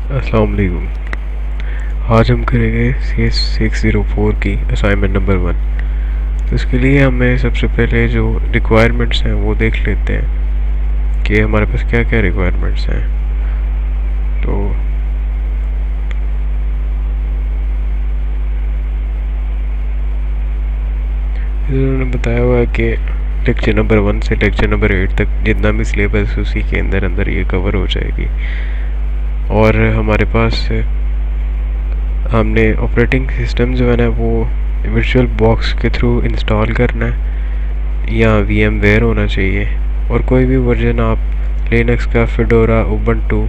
अस्सलाम वालेकुम। आज हम करेंगे CS604 की असाइनमेंट नंबर 1। तो इसके लिए हमें सबसे पहले जो रिक्वायरमेंट्स हैं वो देख लेते हैं कि हमारे पास क्या क्या रिक्वायरमेंट्स हैं। तो इन्होंने बताया हुआ है कि लेक्चर नंबर 1 से लेक्चर नंबर 8 तक जितना भी सिलेबस उसी के अंदर अंदर ये कवर हो जाएगी। और हमारे पास हमने ऑपरेटिंग सिस्टम जो है ना वो वर्चुअल बॉक्स के थ्रू इंस्टॉल करना है या VMware होना चाहिए। और कोई भी वर्जन आप लिनक्स का, फेडोरा, उबंटू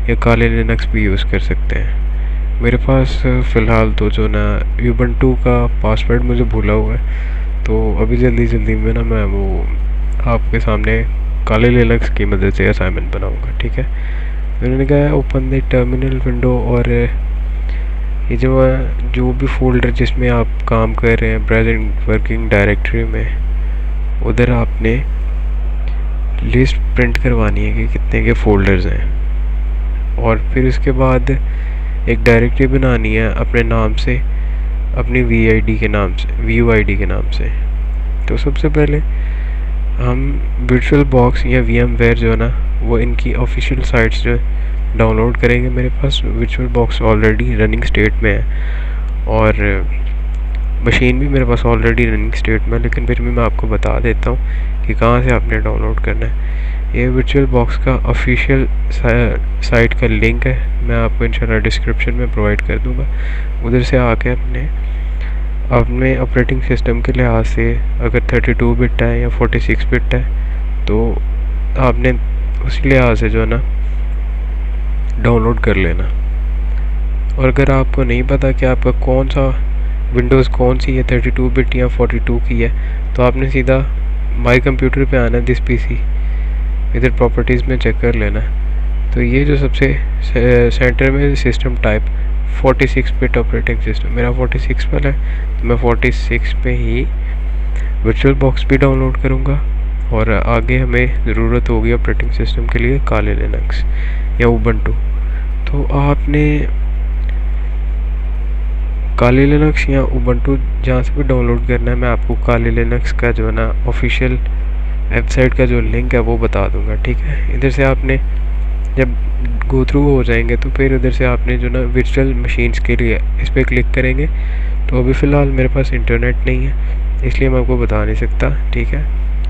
या काले लिनक्स भी यूज़ कर सकते हैं। मेरे पास फ़िलहाल तो जो ना उबंटू का पासवर्ड मुझे भूला हुआ है, तो अभी जल्दी में ना मैं वो आपके सामने काले लिनक्स की मदद से असाइनमेंट बनाऊंगा। ठीक है, उन्होंने कहा ओपन द टर्मिनल विंडो, और ये जो भी फोल्डर जिसमें आप काम कर रहे हैं प्रेजेंट वर्किंग डायरेक्टरी में, उधर आपने लिस्ट प्रिंट करवानी है कि कितने के फोल्डर्स हैं। और फिर उसके बाद एक डायरेक्टरी बनानी है अपने नाम से, अपनी VID के नाम से, VUID के नाम से। तो सबसे पहले हम वर्चुअल बॉक्स या VMware जो है ना वो इनकी ऑफिशियल साइट्स जो डाउनलोड करेंगे। मेरे पास VirtualBox already running state में है और मशीन भी मेरे पास ऑलरेडी रनिंग स्टेट में है, लेकिन फिर भी मैं आपको बता देता हूँ कि कहाँ से आपने डाउनलोड करना है। ये वर्चुअल बॉक्स का ऑफिशियल साइट का लिंक है, मैं आपको इंशाल्लाह डिस्क्रिप्शन में प्रोवाइड कर दूँगा। उधर से आके अपने ऑपरेटिंग सिस्टम के लिहाज से अगर 32 बिट है या 46 बिट है तो आपने उसी लिहाज से जो है ना डाउनलोड कर लेना। और अगर आपको नहीं पता कि आपका कौन सा विंडोज़ कौन सी है, 32 बिट या 42 की है, तो आपने सीधा माई कंप्यूटर पे आना है, दिस PC, इधर प्रॉपर्टीज़ में चेक कर लेना। तो ये जो सबसे सेंटर में system type 46 bit operating system, मेरा 46 पर है, तो मैं 46 पे ही वर्चुअल बॉक्स भी डाउनलोड करूँगा। और आगे हमें ज़रूरत होगी ऑपरेटिंग सिस्टम के लिए काले लिनक्स या उबंटू। तो आपने काले लिनक्स या उबंटू जहाँ से भी डाउनलोड करना है, मैं आपको काले लिनक्स का जो है ना ऑफिशियल वेबसाइट का जो लिंक है वो बता दूंगा। ठीक है, इधर से आपने जब गो थ्रू हो जाएंगे तो फिर इधर से आपने जो ना वर्चुअल मशीन्स के लिए इस पर क्लिक करेंगे। तो अभी फ़िलहाल मेरे पास इंटरनेट नहीं है इसलिए मैं आपको बता नहीं सकता। ठीक है,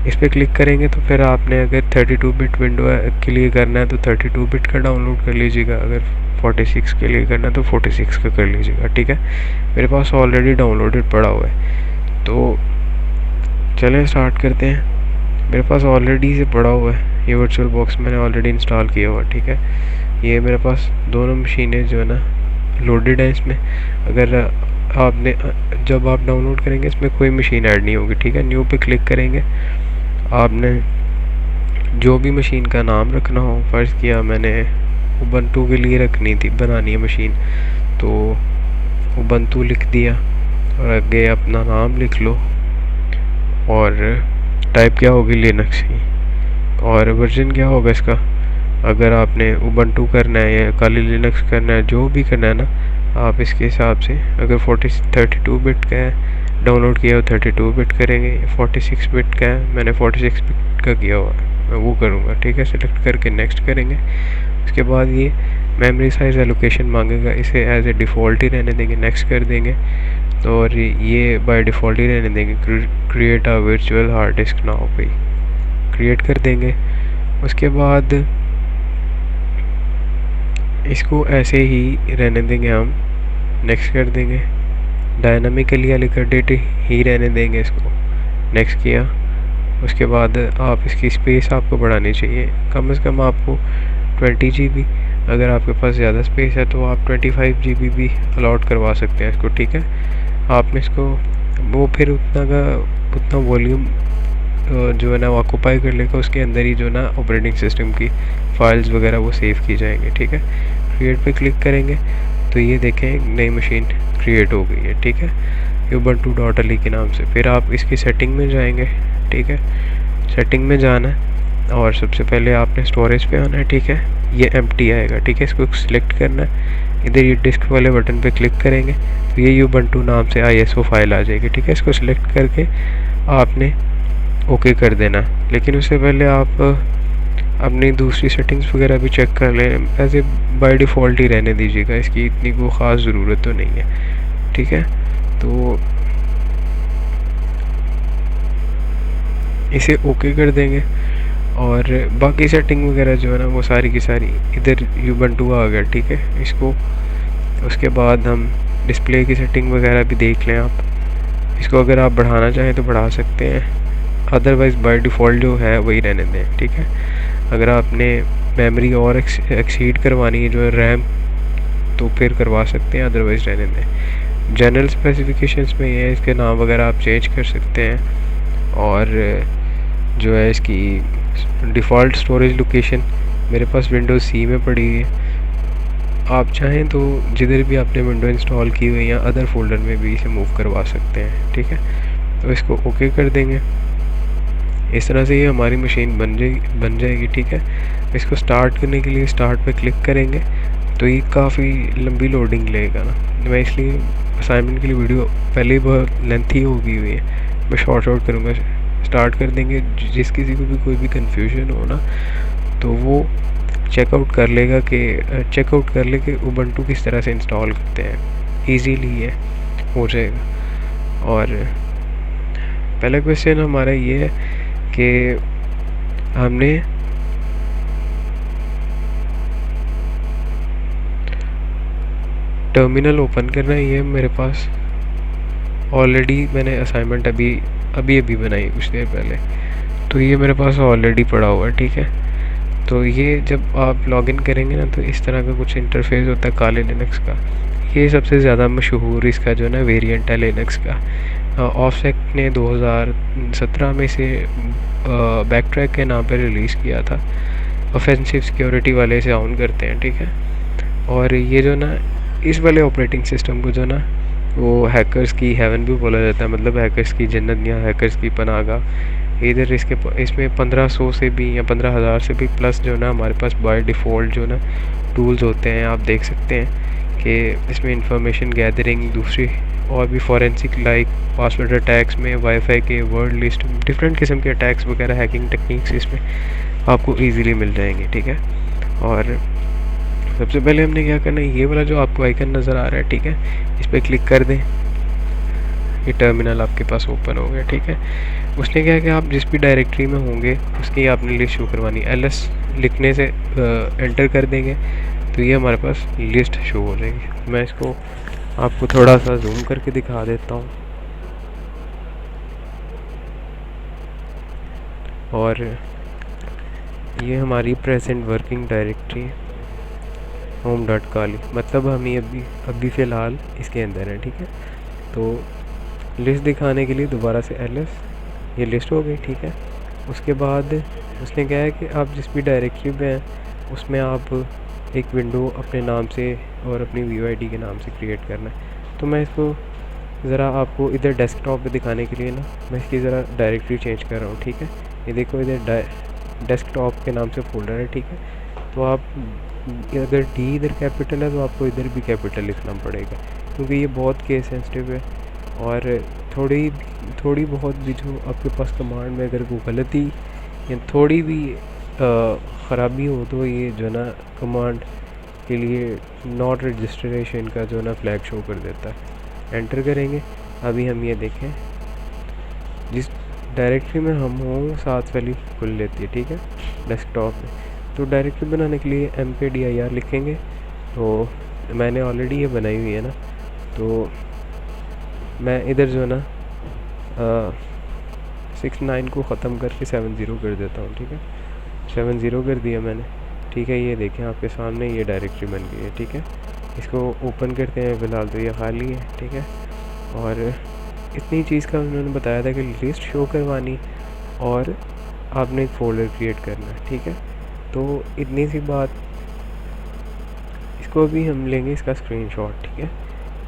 इस पर क्लिक करेंगे तो फिर आपने अगर 32 बिट विंडो के लिए करना है तो 32 बिट का डाउनलोड कर लीजिएगा, अगर 46 के लिए करना है तो 46 का कर लीजिएगा। ठीक है, मेरे पास ऑलरेडी डाउनलोडेड पड़ा हुआ है, तो चलें स्टार्ट करते हैं। मेरे पास ऑलरेडी से पड़ा हुआ है ये वर्चुअल बॉक्स, मैंने ऑलरेडी इंस्टॉल किया हुआ। ठीक है, ये मेरे पास दोनों मशीनें जो है ना लोडेड है इसमें। अगर आपने जब आप डाउनलोड करेंगे इसमें कोई मशीन ऐड नहीं होगी। ठीक है, न्यू पे क्लिक करेंगे, आपने जो भी मशीन का नाम रखना हो, फ़र्ज़ किया मैंने उबंटू के लिए रखनी थी, बनानी है मशीन, तो उबंटू लिख दिया और आगे अपना नाम लिख लो और टाइप क्या होगी लिनक्स की, और वर्जन क्या होगा इसका। अगर आपने उबंटू करना है या काली लिनक्स करना है, जो भी करना है ना, आप इसके हिसाब से अगर 32 बिट का है डाउनलोड किया हो 32 बिट करेंगे, 46 बिट का है मैंने 46 बिट का किया हुआ है मैं वो करूँगा। ठीक है, सेलेक्ट करके नेक्स्ट करेंगे। उसके बाद ये मेमोरी साइज़ एलोकेशन मांगेगा, इसे एज ए डिफ़ॉल्ट ही रहने देंगे, नेक्स्ट कर देंगे। तो और ये बाय डिफ़ॉल्ट ही रहने देंगे। Create a virtual hard disk now पे क्रिएट कर देंगे। उसके बाद इसको ऐसे ही रहने देंगे, हम नेक्स्ट कर देंगे। डायनामिकली एलोकेटेड ही रहने देंगे, इसको नेक्स्ट किया। उसके बाद आप इसकी स्पेस आपको बढ़ानी चाहिए, कम से कम आपको 20 GB, अगर आपके पास ज़्यादा स्पेस है तो आप 25 GB भी अलॉट करवा सकते हैं इसको। ठीक है, आपने इसको वो फिर उतना वॉल्यूम जो है ना ऑक्यूपाई कर लेगा, उसके अंदर ही जो है ना ऑपरेटिंग सिस्टम की फाइल्स वगैरह वो सेव की जाएंगे। ठीक है, क्रिएट पे क्लिक करेंगे तो ये देखें एक नई मशीन क्रिएट हो गई है। ठीक है, ubuntu.ali के नाम से। फिर आप इसकी सेटिंग में जाएंगे। ठीक है, सेटिंग में जाना है, और सबसे पहले आपने स्टोरेज पे आना है, ठीक है। ये एम्प्टी आएगा, ठीक है। इसको सिलेक्ट करना है, इधर ये डिस्क वाले बटन पे क्लिक करेंगे तो ये ubuntu नाम से ISO फाइल आ जाएगी, ठीक है। इसको सिलेक्ट करके आपने ओके कर देना। लेकिन उससे पहले आप अपनी दूसरी सेटिंग्स वगैरह भी चेक कर लें। ऐसे बाय डिफ़ॉल्ट ही रहने दीजिएगा, इसकी इतनी कोई ख़ास ज़रूरत तो नहीं है, ठीक है। तो इसे ओके कर देंगे और बाकी सेटिंग वगैरह जो है ना वो सारी की सारी इधर ubuntu आ गया, ठीक है। इसको उसके बाद हम डिस्प्ले की सेटिंग वगैरह भी देख लें आप। इसको अगर आप बढ़ाना चाहें तो बढ़ा सकते हैं, अदरवाइज़ बाय डिफ़ॉल्ट जो है वही रहने दें, ठीक है। अगर आपने मेमोरी और एक्सीड करवानी है जो है रैम, तो फिर करवा सकते हैं, अदरवाइज़ रहने दें। जनरल स्पेसिफिकेशंस में ये है, इसके नाम वगैरह आप चेंज कर सकते हैं। और जो है इसकी डिफ़ॉल्ट स्टोरेज लोकेशन मेरे पास विंडोज़ C में पड़ी हुई है। आप चाहें तो जिधर भी आपने विंडो इंस्टॉल की हुई या अदर फोल्डर में भी इसे मूव करवा सकते हैं, ठीक है। तो इसको ओके कर देंगे। इस तरह से ये हमारी मशीन बन जाएगी, ठीक है। इसको स्टार्ट करने के लिए स्टार्ट पे क्लिक करेंगे तो ये काफ़ी लंबी लोडिंग लेगा ना। मैं इसलिए असाइनमेंट के लिए वीडियो पहले ही बहुत लेंथी हो गई हुई है, मैं शॉर्ट करूँगा। स्टार्ट कर देंगे, जिस किसी को भी कोई भी कन्फ्यूजन हो ना तो वो चेकआउट कर ले कि ubuntu किस तरह से इंस्टॉल करते हैं। ईजीली ये हो जाएगा। और पहला क्वेश्चन हमारा ये है कि हमने टर्मिनल ओपन करना है। ये मेरे पास ऑलरेडी मैंने असाइनमेंट अभी बनाई कुछ देर पहले, तो ये मेरे पास ऑलरेडी पड़ा हुआ है, ठीक है। तो ये जब आप लॉगिन करेंगे ना तो इस तरह का कुछ इंटरफेस होता है काले लिनक्स का। ये सबसे ज़्यादा मशहूर इसका जो है ना वेरिएंट है लिनक्स का। ऑफसेक ने 2017 में से बैकट्रैक के नाम पर रिलीज़ किया था। ऑफेंसिव सिक्योरिटी वाले इसे ऑन करते हैं, ठीक है। और ये जो ना इस वाले ऑपरेटिंग सिस्टम को जो ना वो हैकर्स की हेवन भी बोला जाता है, मतलब हैकर्स की जन्नत या हैकर्स की पनाहगाह। इधर इसमें 1500 से भी या 15,000 से भी प्लस जो ना हमारे पास बाय डिफ़ॉल्ट जो ना टूल्स होते हैं। आप देख सकते हैं कि इसमें इंफॉर्मेशन गैदरिंग, दूसरी और भी फॉरेंसिक लाइक पासवर्ड अटैक्स में वाईफाई के वर्ड लिस्ट, डिफरेंट किस्म के अटैक्स वगैरह हैकिंग टेक्निक्स इसमें आपको ईज़िली मिल जाएंगे, ठीक है। और सबसे पहले हमने क्या करना है, ये वाला जो आपको आइकन नज़र आ रहा है, ठीक है, इस पर क्लिक कर दें। ये टर्मिनल आपके पास ओपन हो गया, ठीक है। उसने क्या कि आप जिस भी डायरेक्टरी में होंगे उसकी आपने लिस्ट शो करवानी। LS लिखने से एंटर कर देंगे तो ये हमारे पास लिस्ट शो हो जाएगी। मैं इसको आपको थोड़ा सा जूम करके दिखा देता हूँ। और ये हमारी प्रेजेंट वर्किंग डायरेक्टरी home.kali, मतलब हम ये अभी फ़िलहाल इसके अंदर है, ठीक है। तो लिस्ट दिखाने के लिए दोबारा से LS, ये लिस्ट हो गई, ठीक है। उसके बाद उसने कहा है कि आप जिस भी डायरेक्टरी में हैं उसमें आप एक विंडो अपने नाम से और अपनी VUID के नाम से क्रिएट करना है। तो मैं इसको ज़रा आपको इधर डेस्कटॉप पे दिखाने के लिए ना मैं इसकी ज़रा डायरेक्टरी चेंज कर रहा हूँ, ठीक है। ये देखो इधर डेस्कटॉप के नाम से फोल्डर है, ठीक है। तो आप अगर D इधर कैपिटल है तो आपको इधर भी कैपिटल लिखना पड़ेगा, क्योंकि ये बहुत केस सेंसिटिव है। और थोड़ी बहुत भी जो आपके पास कमांड में अगर कोई गलती या थोड़ी भी ख़राबी हो तो ये जो ना कमांड के लिए नॉट रजिस्ट्रेशन का जो ना फ्लैग शो कर देता है। एंटर करेंगे। अभी हम ये देखें जिस डायरेक्टरी में हम हों साथ वाली खुल लेती है, ठीक है, डेस्कटॉप में। तो डायरेक्टरी बनाने के लिए mkdir लिखेंगे। तो मैंने ऑलरेडी ये बनाई हुई है ना, तो मैं इधर जो ना 69 को ख़त्म करके 70 कर देता हूँ, ठीक है। 70 कर दिया मैंने, ठीक है। ये देखें आपके सामने ये डायरेक्टरी बन गई है, ठीक है। इसको ओपन करते हैं, फ़िलहाल तो ये खाली है, ठीक है। और इतनी चीज़ का उन्होंने बताया था कि लिस्ट शो करवानी और आपने एक फ़ोल्डर क्रिएट करना है, ठीक है। तो इतनी सी बात। इसको भी हम लेंगे इसका स्क्रीनशॉट, ठीक है।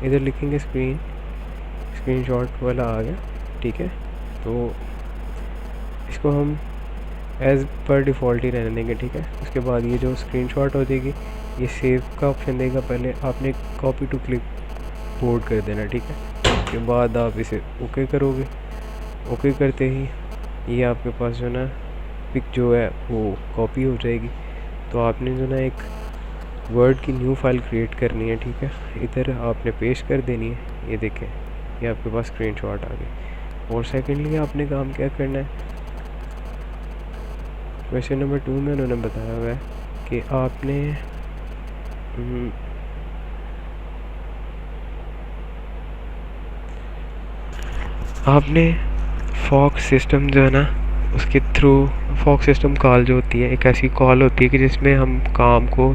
इधर लिखेंगे स्क्रीनशॉट वाला आ गया, ठीक है। तो इसको हम एज़ पर डिफ़ॉल्ट ही रहने देंगे, ठीक है। उसके बाद ये जो स्क्रीनशॉट हो जाएगी, ये सेव का ऑप्शन देगा, पहले आपने कॉपी टू क्लिक बोर्ड कर देना, ठीक है। उसके बाद आप इसे ओके करोगे, ओके करते ही ये आपके पास जो ना पिक जो है वो कॉपी हो जाएगी। तो आपने जो ना एक वर्ड की न्यू फाइल क्रिएट करनी है, ठीक है। इधर आपने पेस्ट कर देनी है, ये देखें ये आपके पास स्क्रीनशॉट आ गई। और सेकेंडली आपने काम क्या करना है, क्वेश्चन नंबर 2 में उन्होंने बताया हुआ है कि आपने फॉक सिस्टम जो है ना, उसके थ्रू फॉक सिस्टम कॉल जो होती है, एक ऐसी कॉल होती है कि जिसमें हम काम को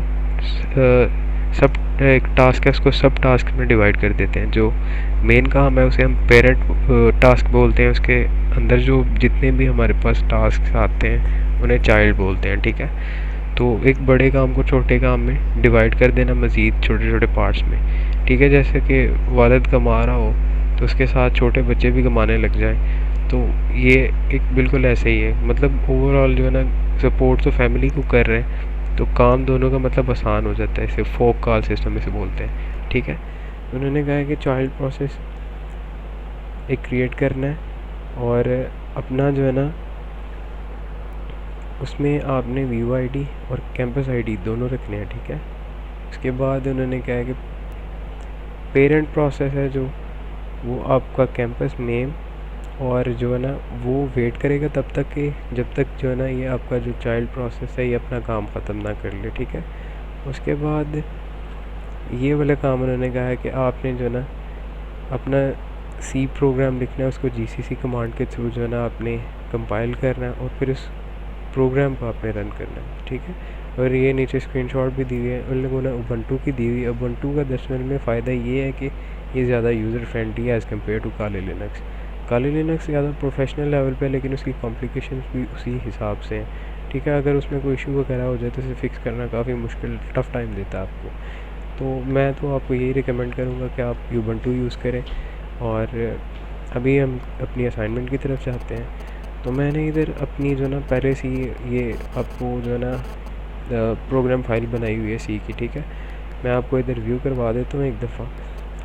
सब एक टास्क है उसको सब टास्क में डिवाइड कर देते हैं। जो मेन काम है उसे हम पेरेंट टास्क बोलते हैं, उसके अंदर जो जितने भी हमारे पास टास्क आते हैं उन्हें चाइल्ड बोलते हैं, ठीक है। तो एक बड़े काम को छोटे काम में डिवाइड कर देना, मज़ीद छोटे छोटे पार्ट्स में, ठीक है। जैसे कि वालिद कमा रहा हो तो उसके साथ छोटे बच्चे भी कमाने लग जाएं, तो ये एक बिल्कुल ऐसे ही है। मतलब ओवरऑल जो है ना सपोर्ट तो फैमिली को कर रहे हैं, तो काम दोनों का मतलब आसान हो जाता है। इसे फोक कॉल सिस्टम इसे बोलते हैं, ठीक है। उन्होंने कहा है कि चाइल्ड प्रोसेस एक क्रिएट करना है और अपना जो है ना उसमें आपने व्यू आईडी और कैंपस आईडी दोनों रखने हैं, ठीक है। उसके बाद उन्होंने कहा है कि पेरेंट प्रोसेस है जो वो आपका कैंपस नेम और जो है ना वो वेट करेगा तब तक कि जब तक जो है ना ये आपका जो चाइल्ड प्रोसेस है ये अपना काम ख़त्म ना कर ले, ठीक है। उसके बाद ये वाला काम उन्होंने कहा है कि आपने जो है ना अपना सी प्रोग्राम लिखना है, उसको जीसीसी कमांड के थ्रू जो है ना आपने कंपाइल करना है और फिर उस प्रोग्राम को आपने रन करना है, ठीक है। और ये नीचे स्क्रीनशॉट भी दी हुई है, उन लोगों ने उबंटू की दी हुई है। उबंटू का दरअसल में फ़ायदा ये है कि ये ज़्यादा यूज़र फ्रेंडली है as compare to Kali Linux. Kali Linux ज़्यादा प्रोफेशनल लेवल पे, लेकिन उसकी कॉम्प्लिकेशंस भी उसी हिसाब से हैं, ठीक है। अगर उसमें कोई इशू वगैरह हो जाए तो उसे फिक्स करना काफ़ी मुश्किल टफ़ टाइम देता है आपको। तो मैं तो आपको यही रिकमेंड करूँगा कि आप उबंटू यूज़ करें। और अभी हम अपनी असाइनमेंट की तरफ जाते हैं। तो मैंने इधर अपनी जो ना पहले से ये आपको जो है ना प्रोग्राम फाइल बनाई हुई है सी की, ठीक है। मैं आपको इधर व्यू करवा देता हूँ एक दफ़ा,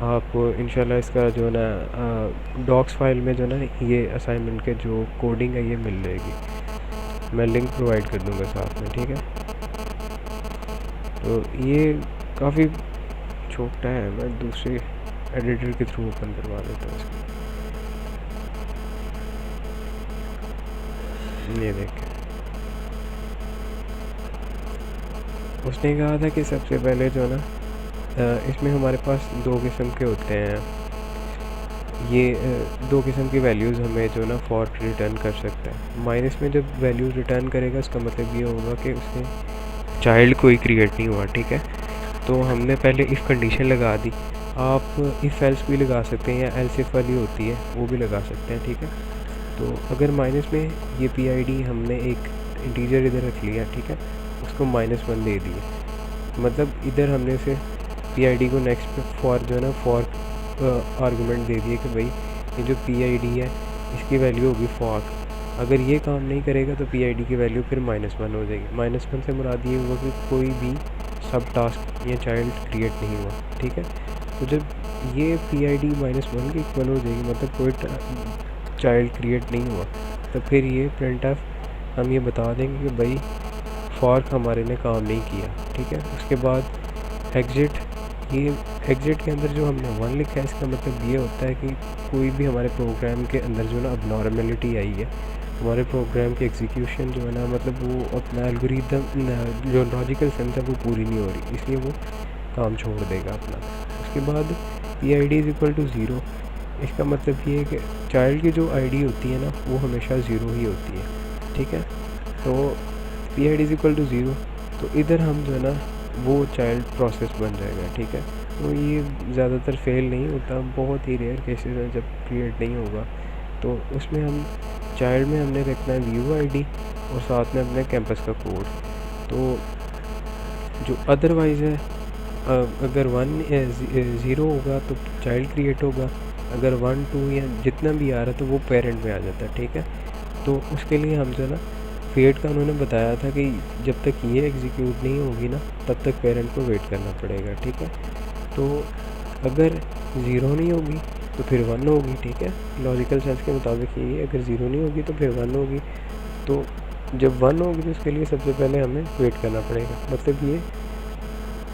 आपको इंशाल्लाह इसका जो है ना डॉक्स फाइल में जो ना ये असाइनमेंट के जो कोडिंग है ये मिल जाएगी। मैं लिंक प्रोवाइड कर दूँगा साथ में, ठीक है। तो ये काफ़ी छोटा है, मैं दूसरे एडिटर के थ्रू ओपन करवा देता हूँ इसको। ये देखें, उसने कहा था कि सबसे पहले जो है ना इसमें हमारे पास दो किस्म के होते हैं, ये दो किस्म की वैल्यूज़ हमें जो ना फॉर रिटर्न कर सकता है। माइनस में जब वैल्यूज़ रिटर्न करेगा उसका मतलब ये होगा कि उसने चाइल्ड कोई क्रिएट नहीं हुआ, ठीक है। तो हमने पहले इफ़ कंडीशन लगा दी, आप इफ़ एल्स भी लगा सकते हैं या एल्स इफ वाली होती है वो भी लगा सकते हैं, ठीक है। तो अगर माइनस में ये PID हमने एक इंटीजर इधर रख लिया, ठीक है, उसको -1 दे दिए, मतलब इधर हमने उसे PID को नेक्स्ट पे फॉर जो है ना फॉर आर्गूमेंट दे दिए कि भाई ये जो PID है इसकी वैल्यू होगी फॉक। अगर ये काम नहीं करेगा तो PID की वैल्यू फिर -1 हो जाएगी। -1 से मुराद ये हुआ कि कोई भी सब टास्क या चाइल्ड क्रिएट नहीं हुआ, ठीक है। तो जब ये PID -1 के इक्वल हो जाएगी, मतलब कोई चाइल्ड क्रिएट नहीं हुआ, तो फिर ये printf हम ये बता देंगे कि भाई फॉर्क हमारे ने काम नहीं किया, ठीक है। उसके बाद एग्जिट, ये एग्जिट के अंदर जो हमने 1 लिखा है इसका मतलब ये होता है कि कोई भी हमारे प्रोग्राम के अंदर जो ना अबनॉर्मेलिटी आई है, हमारे प्रोग्राम की एग्जीक्यूशन जो है ना, मतलब वो अपना एल्गोरिदम जो लॉजिकल सेंस है वो पूरी नहीं हो रही, इसलिए वो काम छोड़ देगा अपना। उसके बाद PID = 0, इसका मतलब ये है कि चाइल्ड की जो ID होती है ना वो हमेशा 0 ही होती है, ठीक है। तो PID = 0, तो इधर हम जो है ना वो चाइल्ड प्रोसेस बन जाएगा, ठीक है। तो ये ज़्यादातर फेल नहीं होता, बहुत ही रेयर केसेस हैं जब क्रिएट नहीं होगा। तो उसमें हम चाइल्ड में हमने रखना है व्यू ID और साथ में अपने कैंपस का कोड। तो जो अदरवाइज़ है, अगर 0 होगा तो चाइल्ड क्रिएट होगा, अगर 1 2 या जितना भी आ रहा है तो वो पेरेंट में आ जाता है, ठीक है। तो उसके लिए हम जो है ना वेट का उन्होंने बताया था कि जब तक ये एग्जीक्यूट नहीं होगी ना तब तक पेरेंट को वेट करना पड़ेगा, ठीक है। तो अगर ज़ीरो नहीं होगी तो फिर 1 होगी, ठीक है। लॉजिकल सेंस के मुताबिक ये अगर ज़ीरो नहीं होगी तो फिर 1 होगी। तो जब 1 होगी तो उसके लिए सबसे पहले हमें वेट करना पड़ेगा, मतलब ये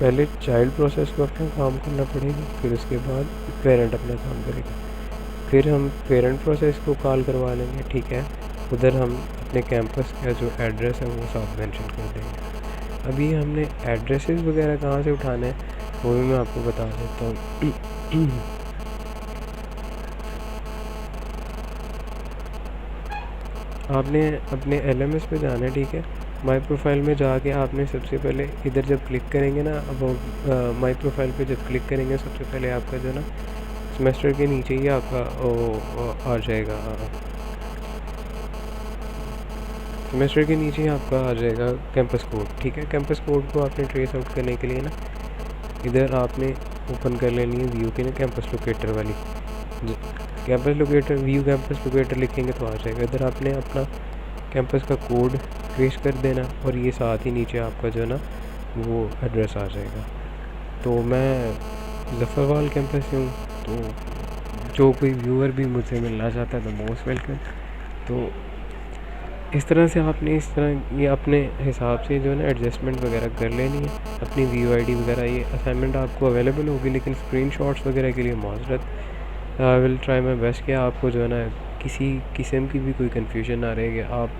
पहले चाइल्ड प्रोसेस को अपना काम करना पड़ेगा, फिर उसके बाद पेरेंट अपना काम करेगा, फिर हम पेरेंट प्रोसेस को कॉल करवा लेंगे, ठीक है। उधर हम अपने कैंपस का जो एड्रेस है वो साथ मेंशन कर देंगे। अभी हमने एड्रेसेस वगैरह कहाँ से उठाने हैं वो भी मैं आपको बता देता हूँ। आपने अपने LMS पे जाना है, ठीक है। माई प्रोफाइल में जाके आपने सबसे पहले इधर जब क्लिक करेंगे ना, अब माई प्रोफाइल पे जब क्लिक करेंगे सबसे पहले आपका जो ना सेमेस्टर के नीचे ही आपका आ जाएगा, सेमेस्टर के नीचे ही आपका आ जाएगा कैंपस कोड, ठीक है। कैंपस कोड को आपने ट्रेस आउट करने के लिए ना इधर आपने ओपन कर लेनी है व्यू की ना कैंपस लोकेटर वाली, campus locator view campus locator लिखेंगे तो आ जाएगा। इधर आपने अपना कैंपस का कोड ट्रेस कर देना और ये साथ ही नीचे आपका जो ना वो एड्रेस आ जाएगा। तो मैं ज़फ़रवाल कैंपस से हूँ, तो जो कोई व्यूअर भी मुझसे मिलना चाहता है तो मोस्ट वेलकम। तो इस तरह से आपने इस तरह ये अपने हिसाब से जो है ना एडजस्टमेंट वगैरह कर लेनी है। अपनी VUID वगैरह ये असाइनमेंट आपको अवेलेबल होगी, लेकिन स्क्रीनशॉट्स वगैरह के लिए माजरत। I will try my best कि आपको जो है ना किसी किस्म की भी कोई कन्फ्यूजन ना रहेगी, आप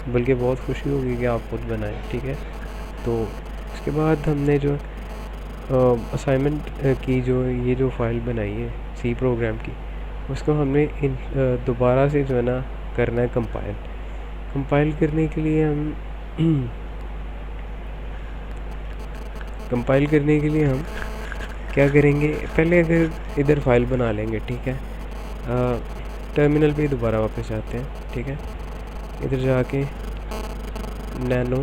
बल्कि बहुत खुशी होगी कि आप खुद बनाएं, ठीक है। तो उसके बाद हमने जो असाइनमेंट की ये जो फ़ाइल बनाई है C प्रोग्राम की, उसको हमने दोबारा से जो है ना करना है कंपाइल करने के लिए हम क्या करेंगे, पहले अगर इधर फाइल बना लेंगे, ठीक है। टर्मिनल पे दोबारा वापस जाते हैं, ठीक है। इधर जाके नैनो,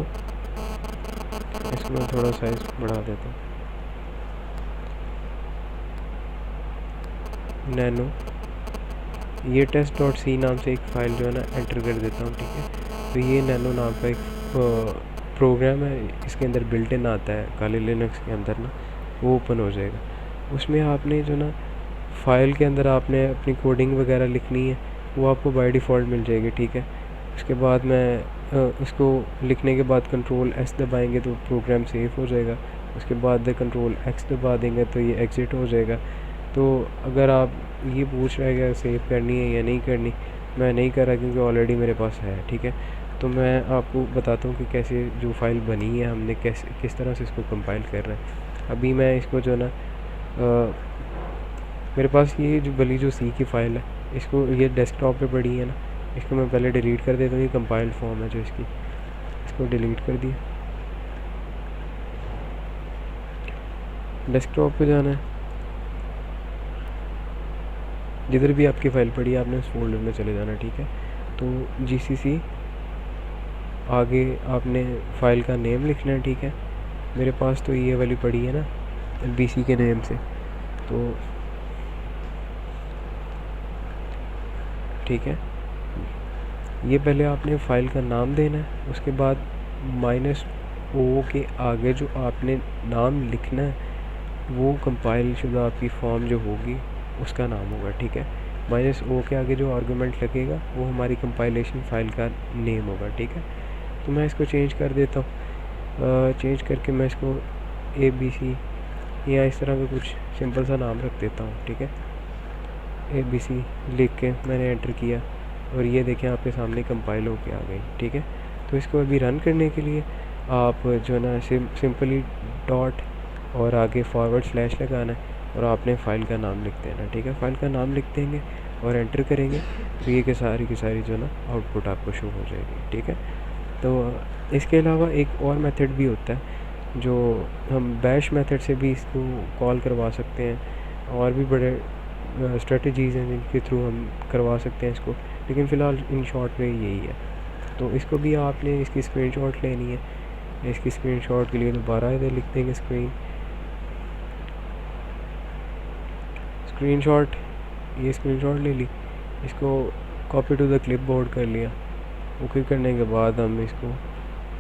इसको मैं थोड़ा साइज बढ़ा देता हूँ, नैनो ये test.c नाम से एक फ़ाइल जो है ना एंटर कर देता हूँ, ठीक है। तो ये नैनो नाम का एक प्रोग्राम है, इसके अंदर बिल्ट इन आता है काली लिनक्स के अंदर ना, वो ओपन हो जाएगा। उसमें आपने जो ना फ़ाइल के अंदर आपने अपनी कोडिंग वगैरह लिखनी है, वो आपको बाय डिफ़ॉल्ट मिल जाएगी, ठीक है। उसके बाद मैं इसको लिखने के बाद Ctrl+S दबाएंगे तो प्रोग्राम सेव हो जाएगा। उसके बाद Ctrl+X दबा देंगे तो ये एग्ज़िट हो जाएगा। तो अगर आप ये पूछ रहे हैं कि सेव करनी है या नहीं करनी, मैं नहीं कर रहा क्योंकि ऑलरेडी मेरे पास है, ठीक है। तो मैं आपको बताता हूँ कि कैसे जो फ़ाइल बनी है हमने किस तरह से इसको कंपाइल कर रहे हैं। अभी मैं इसको जो ना मेरे पास ये जो बली जो C की फ़ाइल है, इसको ये डेस्कटॉप पे पड़ी है ना, इसको मैं पहले डिलीट कर देता हूँ। ये कंपाइल्ड फॉर्म है जो इसकी, इसको डिलीट कर दिया। डेस्कटॉप पे जाना है, जिधर भी आपकी फ़ाइल पड़ी है आपने उस फोल्डर में चले जाना, ठीक है। तो GCC आगे आपने फ़ाइल का नेम लिखना है, ठीक है। मेरे पास तो ये वाली पड़ी है ना BC के नेम से, तो ठीक है। ये पहले आपने फ़ाइल का नाम देना है, उसके बाद -O के आगे जो आपने नाम लिखना है वो कंपाइल शुदा आपकी फॉर्म जो होगी उसका नाम होगा, ठीक है। -O के आगे जो आर्गूमेंट लगेगा वो हमारी कंपाइलेशन फ़ाइल का नेम होगा, ठीक है। तो मैं इसको चेंज कर देता हूँ, चेंज करके मैं इसको ABC या इस तरह का कुछ सिंपल सा नाम रख देता हूँ, ठीक है। ABC लिख के मैंने एंटर किया और ये देखें आपके सामने कंपाइल होके आ गई, ठीक है। तो इसको अभी रन करने के लिए आप जो है ना सिंपली डॉट और आगे // लगाना है और आपने फ़ाइल का नाम लिख देना, ठीक है। फ़ाइल का नाम लिख देंगे और एंटर करेंगे तो ये की सारी जो ना आउटपुट आपको शो हो जाएगी, ठीक है। तो इसके अलावा एक और मेथड भी होता है जो हम बैश मेथड से भी इसको कॉल करवा सकते हैं, और भी बड़े स्ट्रेटजीज़ हैं जिनके थ्रू हम करवा सकते हैं इसको, लेकिन फ़िलहाल इन शॉर्ट में यही है। तो इसको भी आपने इसकी स्क्रीनशॉट लेनी है। इसकी स्क्रीनशॉट के लिए दोबारा इधर लिख देंगे स्क्रीनशॉट, ये स्क्रीनशॉट ले ली, इसको कॉपी टू द क्लिपबोर्ड कर लिया ओके करने के बाद हम इसको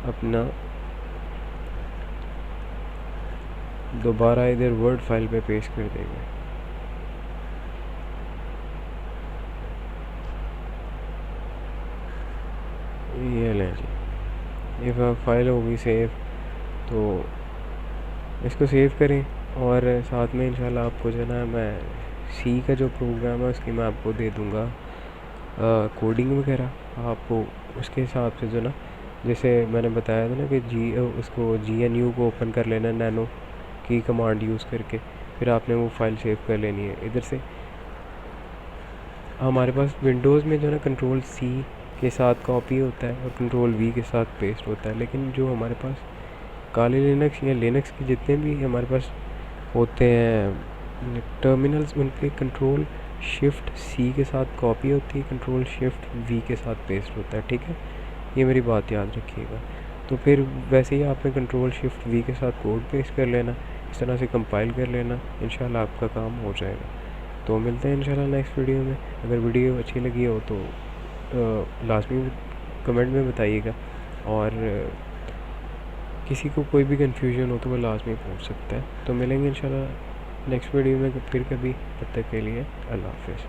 अपना दोबारा इधर वर्ड फाइल पे पेस्ट कर देंगे। ये लें जी, ये फाइल होगी सेव। तो इसको सेव करें और साथ में इंशाल्लाह आपको जो है ना मैं सी का जो प्रोग्राम है उसकी मैं आपको दे दूँगा कोडिंग वगैरह आपको उसके हिसाब से जो ना, जैसे मैंने बताया था ना कि उसको GNU को ओपन कर लेना नैनो की कमांड यूज़ करके, फिर आपने वो फाइल सेव कर लेनी है। इधर से हमारे पास विंडोज़ में जो है ना Ctrl+C के साथ कॉपी होता है और Ctrl+V के साथ पेस्ट होता है, लेकिन जो हमारे पास काली लिनक्स या लिनक्स के जितने भी हमारे पास होते हैं टर्मिनल्स, उनके Ctrl+Shift+C के साथ कॉपी होती है, Ctrl+Shift+V के साथ पेस्ट होता है। ठीक है, ये मेरी बात याद रखिएगा। तो फिर वैसे ही आपने Ctrl+Shift+V के साथ कोड पेस्ट कर लेना, इस तरह से कंपाइल कर लेना, इंशाल्लाह आपका काम हो जाएगा। तो मिलते हैं इंशाल्लाह नेक्स्ट वीडियो में। अगर वीडियो अच्छी लगी हो तो लाजमी कमेंट में बताइएगा, और किसी को कोई भी कन्फ्यूजन हो तो वो लाजमी पूछ सकता है। तो मिलेंगे इंशाल्लाह नेक्स्ट वीडियो में फिर कभी, तब तक के लिए अल्लाह हाफ़िज़।